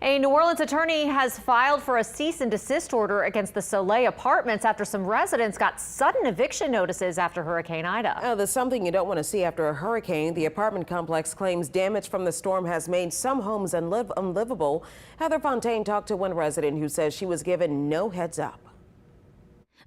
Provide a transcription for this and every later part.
A New Orleans attorney has filed for a cease and desist order against the Saulet Apartments after some residents got sudden eviction notices after Hurricane Ida. Oh, there's something you don't want to see after a hurricane. The apartment complex claims damage from the storm has made some homes unlivable. Heather Fontaine talked to one resident who says she was given no heads up.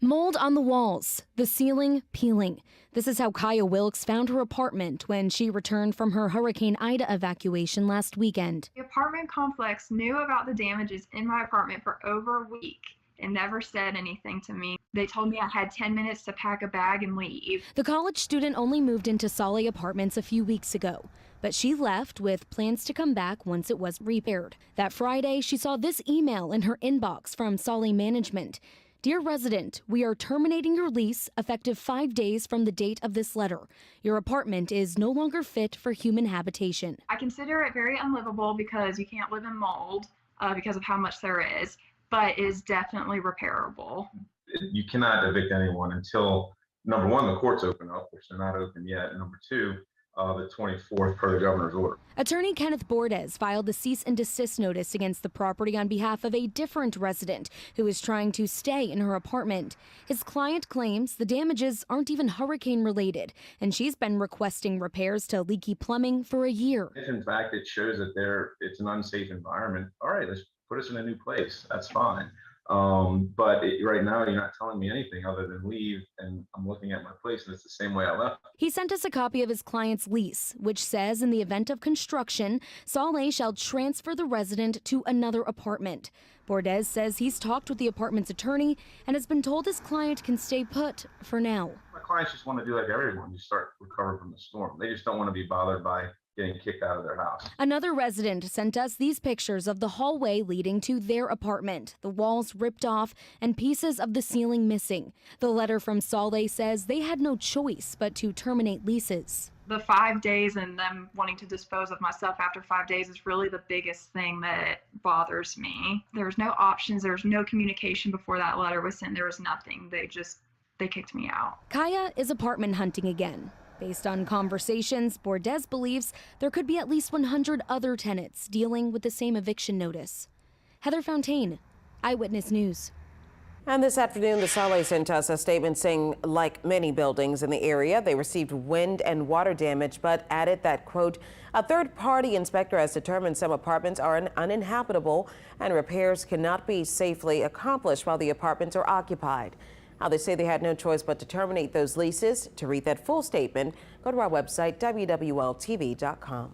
Mold on the walls, the ceiling peeling. This is how Kaiya Wilkes found her apartment when she returned from her Hurricane Ida evacuation last weekend. The apartment complex knew about the damages in my apartment for over a week and never said anything to me. They told me I had 10 minutes to pack a bag and leave. The college student only moved into Saulet Apartments a few weeks ago, but she left with plans to come back once it was repaired. That Friday, she saw this email in her inbox from Saulet management. Dear resident, we are terminating your lease effective 5 days from the date of this letter. Your apartment is no longer fit for human habitation. I consider it very unlivable because you can't live in mold because of how much there is, but it is definitely repairable. You cannot evict anyone until, number one, the courts open up, which they're not open yet, and number two, the 24th per the governor's order. Attorney Kenneth Bordes filed the cease and desist notice against the property on behalf of a different resident who is trying to stay in her apartment. His client claims the damages aren't even hurricane related, and she's been requesting repairs to leaky plumbing for a year. If in fact it shows that it's an unsafe environment, all right, let's put us in a new place. That's fine. But right now you're not telling me anything other than leave, and I'm looking at my place and it's the same way I left. He sent us a copy of his client's lease, which says in the event of construction, Saulet shall transfer the resident to another apartment. Bordes says he's talked with the apartment's attorney and has been told his client can stay put for now. My clients just want to do like everyone, just start recovering from the storm. They just don't want to be bothered by getting kicked out of their house. Another resident sent us these pictures of the hallway leading to their apartment, the walls ripped off and pieces of the ceiling missing. The letter from Saulet says they had no choice but to terminate leases. The 5 days and them wanting to dispose of myself after 5 days is really the biggest thing that bothers me. There's no options, there's no communication before that letter was sent, there was nothing. They kicked me out. Kaiya is apartment hunting again. Based on conversations, Bordes believes there could be at least 100 other tenants dealing with the same eviction notice. Heather Fontaine, Eyewitness News. And this afternoon, the Saulet sent us a statement saying, like many buildings in the area, they received wind and water damage, but added that, quote, a third-party inspector has determined some apartments are uninhabitable and repairs cannot be safely accomplished while the apartments are occupied. Now, they say they had no choice but to terminate those leases. To read that full statement, go to our website, wwltv.com.